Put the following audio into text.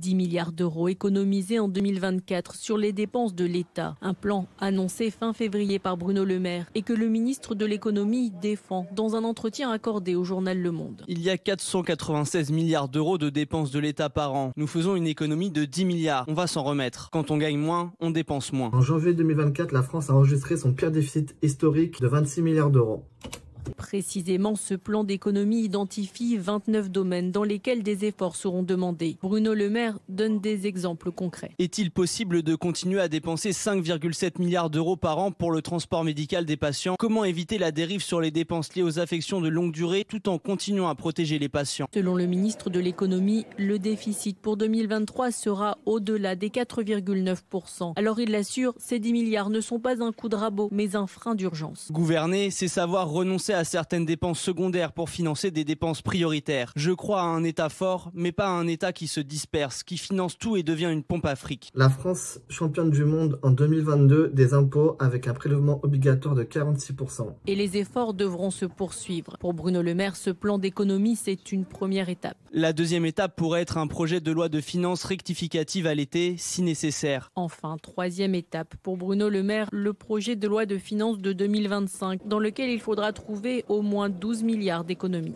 10 milliards d'euros économisés en 2024 sur les dépenses de l'État. Un plan annoncé fin février par Bruno Le Maire et que le ministre de l'économie défend dans un entretien accordé au journal Le Monde. Il y a 496 milliards d'euros de dépenses de l'État par an. Nous faisons une économie de 10 milliards. On va s'en remettre. Quand on gagne moins, on dépense moins. En janvier 2024, la France a enregistré son pire déficit historique de 26 milliards d'euros. Précisément, ce plan d'économie identifie 29 domaines dans lesquels des efforts seront demandés. Bruno Le Maire donne des exemples concrets. Est-il possible de continuer à dépenser 5,7 milliards d'euros par an pour le transport médical des patients? Comment éviter la dérive sur les dépenses liées aux affections de longue durée tout en continuant à protéger les patients? Selon le ministre de l'économie, le déficit pour 2023 sera au-delà des 4,9%. Alors il l'assure, ces 10 milliards ne sont pas un coup de rabot, mais un frein d'urgence. Gouverner, c'est savoir renoncer à certaines dépenses secondaires pour financer des dépenses prioritaires. Je crois à un État fort, mais pas à un État qui se disperse, qui finance tout et devient une pompe à fric. La France, championne du monde en 2022 des impôts avec un prélèvement obligatoire de 46%. Et les efforts devront se poursuivre. Pour Bruno Le Maire, ce plan d'économie, c'est une première étape. La deuxième étape pourrait être un projet de loi de finances rectificative à l'été, si nécessaire. Enfin, troisième étape. Pour Bruno Le Maire, le projet de loi de finances de 2025, dans lequel il faudra trouver au moins 12 milliards d'économies.